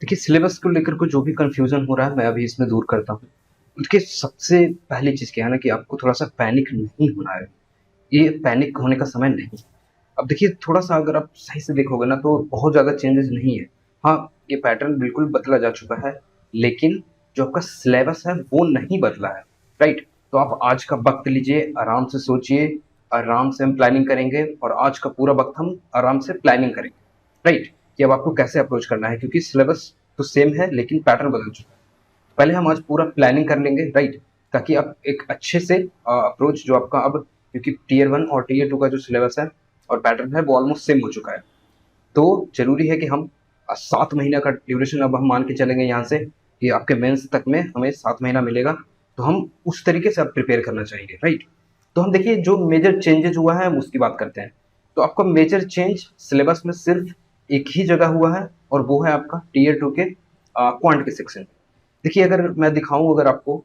देखिए, सिलेबस को लेकर के जो भी कन्फ्यूज़न हो रहा है, मैं अभी इसमें दूर करता हूँ। देखिए, सबसे पहली चीज़ क्या है ना कि आपको थोड़ा-सा पैनिक नहीं होना है। ये पैनिक होने का समय नहीं। अब देखिए, थोड़ा-सा अगर आप सही से देखोगे ना, तो बहुत ज़्यादा चेंजेज़ नहीं है। हाँ, ये पैटर्न बिल्कुल बदला जा चुका है, लेकिन जो आपका सिलेबस है, वो नहीं बदला है, राइट? तो आप आज का वक़्त लीजिए, आराम से सोचिए, आराम से हम प्लानिंग करेंगे और आज का पूरा वक़्त हम आराम से प्लानिंग करेंगे, राइट? कि अब आपको कैसे अप्रोच करना है, क्योंकि सिलेबस तो सेम है, लेकिन पैटर्न बदल चुका है। पहले हम आज पूरा प्लानिंग कर लेंगे, राइट? ताकि आप एक अच्छे से अप्रोच जो आपका अब, क्योंकि टियर 1 और टियर 2 का जो सिलेबस है और पैटर्न है, वो ऑलमोस्ट सेम हो चुका है। तो ज़रूरी है कि हम 7 महीने का ड्यूरेशन अब हम मान के चलेंगे यहाँ से कि आपके मेंस तक में हमें 7 महीना मिलेगा, तो हम उस तरीके से अब प्रिपेयर करना चाहिए, राइट? तो हम देखिए, जो मेजर चेंजेज़ हुआ है, हम उसकी बात करते हैं। तो आपका मेजर चेंज सिलेबस में सिर्फ़ एक ही जगह हुआ है और वो है आपका टियर 2 के क्वांट के सेक्शन। देखिए, अगर मैं दिखाऊँ अगर आपको,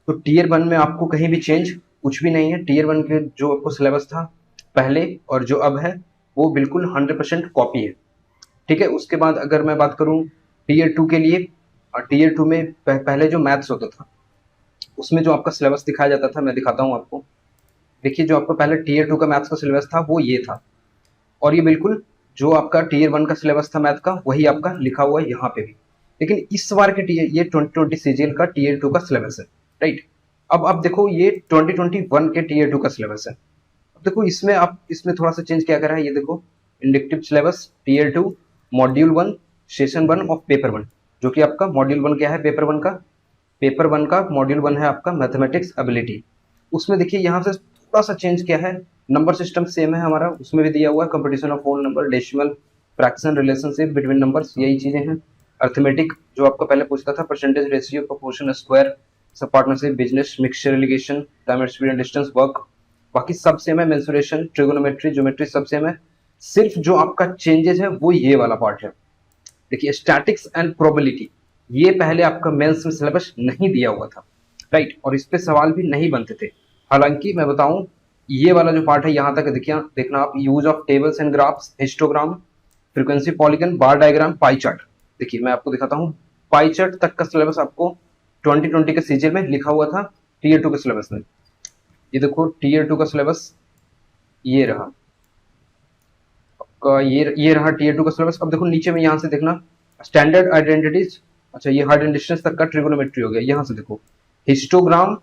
तो टियर 1 में आपको कहीं भी चेंज कुछ भी नहीं है। टियर 1 के जो आपको सिलेबस था पहले और जो अब है, वो बिल्कुल 100% कॉपी है, ठीक है? उसके बाद अगर मैं बात करूँ टियर 2 के लिए, टियर 2 में पहले जो मैथ्स होता था, उसमें जो आपका सिलेबस दिखाया जाता था, मैं दिखाता हूँ आपको। देखिए, जो आपका पहले टियर 2 का मैथ्स का सिलेबस था, वो ये था और ये बिल्कुल जो आपका टियर 1 का सिलेबस था मैथ का, वही आपका लिखा हुआ है यहाँ पे भी। लेकिन इस बार के टियर ये 2020 सीजीएल का टियर 2 का सिलेबस है, राइट? अब आप देखो, ये 2021 के टियर 2 का सिलेबस है। अब देखो, इसमें आप इसमें थोड़ा-सा चेंज क्या करा है, ये देखो, inductive syllabus tier 2 module 1 session 1 of paper 1, जो कि आपका मॉड्यूल 1 क्या है पेपर 1 का? पेपर 1 का मॉड्यूल 1 है आपका मैथमेटिक्स एबिलिटी। उसमें देखिए, यहाँ से थोड़ा-सा चेंज क्या है, नंबर सिस्टम सेम है हमारा, उसमें भी दिया हुआ है competition of whole number, decimal, fraction, relationship between numbers, यही चीज़ें हैं। अरिथमेटिक जो आपको पहले पूछता था, परसेंटेज, रेशियो, प्रोपोर्शन, स्क्वायर, सब partnership, business, mixture, alligation, time, speed and distance, work, बाकी सब सेम है। मेंसुरेशन, ट्रिगोनोमेट्री, ज्योमेट्री सब सेम है। सिर्फ जो आपका चेंजेस है वो ये वाला पार्ट है। देखिए, स्टैटिक्स एंड प्रोबेबिलिटी, ये पहले आपका मेंस में सिलेबस नहीं दिया हुआ था, राइट? और इस पे सवाल भी नहीं बनते थे। हालांकि मैं बताऊं, ये वाला जो पार्ट है यहाँ तक देखिए, देखना आप, use of tables and graphs, histogram, frequency polygon, bar diagram, pie chart. देखिए, मैं आपको दिखाता हूँ, पाई चार्ट तक का सिलेबस आपको 2020 के सीजीएल में लिखा हुआ था टीयर 2 के सिलेबस में। ये देखो, टीयर 2 का सिलेबस ये रहा आपका, ये रहा टीयर 2 का सिलेबस। अब देखो नीचे में, यहाँ से देखना, स्टैंडर्ड आइडेंटिटीज, अच्छा ये हाइट एंड डिस्टेंस तक का ट्रिगोनोमेट्री हो गया। यहाँ से देखो, histogram,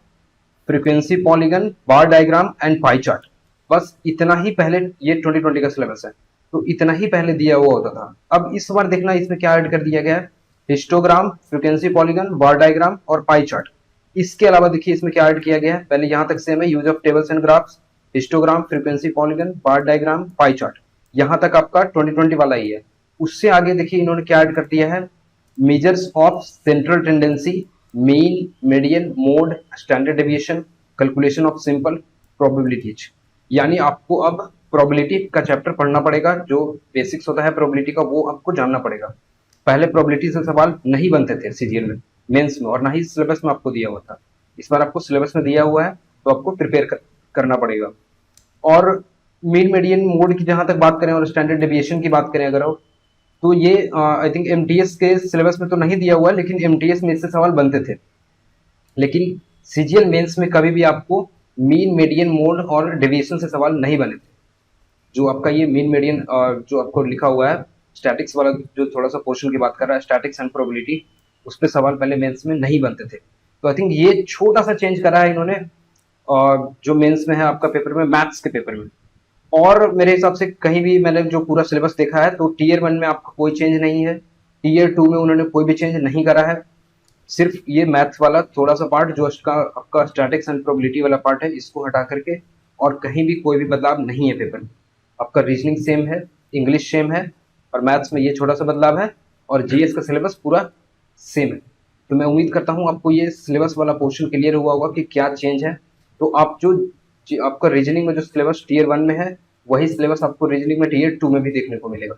frequency polygon, bar diagram and pie chart, बस इतना ही पहले, ये 2020 का सिलेबस है, तो इतना ही पहले दिया हुआ होता था। अब इस बार देखना, इसमें क्या ऐड कर दिया गया है, हिस्टोग्राम, फ्रीक्वेंसी पॉलीगन, बार डायग्राम और पाई चार्ट। इसके अलावा देखिए, इसमें क्या ऐड किया गया है, पहले यहाँ तक सेम है, use of tables and graphs, histogram, frequency polygon, bar diagram, pie chart, यहाँ तक आपका 2020 वाला ही है। उससे आगे देखिए, इन्होंने क्या ऐड कर दिया है, measures of central tendency, mean, median, mode, standard deviation, calculation of simple probabilities. यानी आपको अब प्रोबेबिलिटी का चैप्टर पढ़ना पड़ेगा, जो बेसिक्स होता है प्रोबेबिलिटी का, वो आपको जानना पड़ेगा। पहले प्रोबेबिलिटी से सवाल नहीं बनते थे सीजीएल में, मेंस में, और ना ही सिलेबस में आपको दिया हुआ था। इस बार आपको सिलेबस में दिया हुआ है, तो आपको करना पड़ेगा। और मीन, मीडियन, मोड की जहां तक बात करें और स्टैंडर्ड डेविएशन की बात करें अगर आप, तो ये आई थिंक एमटीएस के सिलेबस में तो नहीं दिया हुआ है, लेकिन एमटीएस में इससे सवाल बनते थे। लेकिन सीजीएल मेंस में कभी भी आपको मीन, मीडियन, मोड और डेविएशन से सवाल नहीं बने थे। जो आपका ये मीन, मीडियन जो आपको लिखा हुआ है, स्टैटिक्स वाला जो थोड़ा सा पोर्शन की बात कर रहा है, स्टैटिक्स एंड प्रोबेबिलिटी, उस पर सवाल पहले मेंस में नहीं बनते थे। तो आई थिंक ये छोटा सा चेंज करा है इन्होंने, जो मेंस में है आपका पेपर में, मैथ्स के पेपर में। और मेरे हिसाब से कहीं भी मैंने जो पूरा सिलेबस देखा है, तो टीयर 1 में आपका कोई चेंज नहीं है, टीयर 2 में उन्होंने कोई भी चेंज नहीं करा है। सिर्फ ये मैथ्स वाला थोड़ा सा पार्ट, जो इसका आपका स्टैटिक्स एंड प्रोबेबिलिटी वाला पार्ट है, इसको हटा करके और कहीं भी कोई भी बदलाव नहीं है पेपर में। आपका रीजनिंग सेम है, इंग्लिश सेम है, और मैथ्स में ये छोटा सा बदलाव है, और जीएस का सिलेबस पूरा सेम है। तो मैं उम्मीद करता हूँ आपको ये सिलेबस वाला पोर्शन क्लियर हुआ होगा कि क्या चेंज है। तो आप जो आपका रीजनिंग में जो सिलेबस टीयर 1 में है, वही सिलेबस आपको रीजनिंग में टीयर 2 में भी देखने को मिलेगा,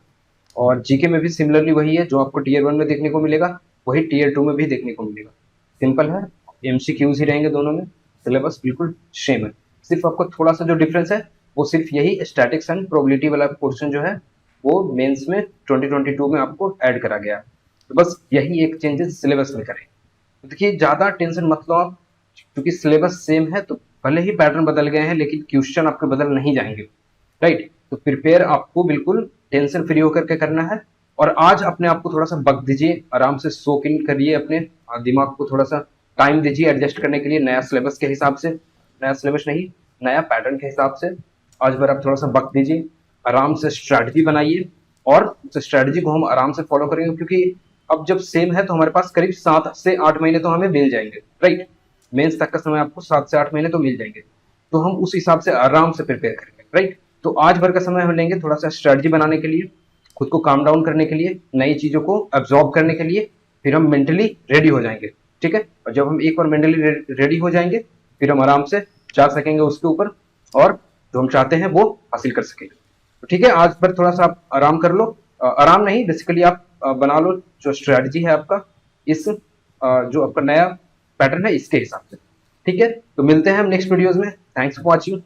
और जीके में भी सिमिलरली वही है, जो आपको टीयर 1 में देखने को मिलेगा वही टीयर 2 में भी देखने को मिलेगा। सिंपल है, एमसीक्यूज ही रहेंगे दोनों में, सिलेबस बिल्कुल सेम है। सिर्फ आपको थोड़ा सा जो डिफरेंस है, वो सिर्फ यही स्टैटिक्स एंड प्रोबेबिलिटी वाला पोर्शन जो है, वो मेंस में 2022 में आपको ऐड करा गया। तो बस यही एक चेंजेस सिलेबस में करें। तो देखिए ज़्यादा टेंशन मत लो आप, क्योंकि सिलेबस सेम है तो भले ही पैटर्न बदल गए हैं लेकिन क्वेश्चन आपके बदल नहीं जाएंगे, राइट। तो प्रिपेयर आपको बिल्कुल टेंशन फ्री होकर के करना है। और आज अपने आप को थोड़ा सा वक्त दीजिए, आराम से सोक इन करिए, अपने दिमाग को थोड़ा सा टाइम दीजिए एडजस्ट करने के लिए, नया सिलेबस के हिसाब से, नया सिलेबस नहीं, नया पैटर्न के हिसाब से। आज बार आप थोड़ा सा वक्त दीजिए, आराम से स्ट्रैटेजी बनाइए, और उस स्ट्रैटेजी को हम आराम से फॉलो करेंगे, क्योंकि अब जब सेम है तो हमारे पास करीब 7 से 8 महीने तो हमें मिल जाएंगे, राइट। मेंस तक का समय आपको 7 से 8 महीने तो मिल जाएंगे, तो हम उस हिसाब से आराम से प्रिपेयर करेंगे, राइट। तो आज भर का समय हम लेंगे थोड़ा सा स्ट्रैटेजी बनाने के लिए, खुद को काम डाउन करने के लिए, नई चीजों को एब्जॉर्ब करने के लिए, फिर हम मेंटली रेडी हो जाएंगे, ठीक है। और जब हम एक बार मेंटली रेडी हो जाएंगे फिर हम आराम से जा सकेंगे उसके ऊपर, और जो हम चाहते हैं वो हासिल कर सकेंगे। तो ठीक है, आज पर थोड़ा सा आप आराम कर लो, आराम नहीं बेसिकली आप बना लो जो स्ट्रैटेजी है आपका, इस जो आपका नया पैटर्न है इसके हिसाब से, ठीक है। तो मिलते हैं हम नेक्स्ट वीडियोज में। Thanks for watching.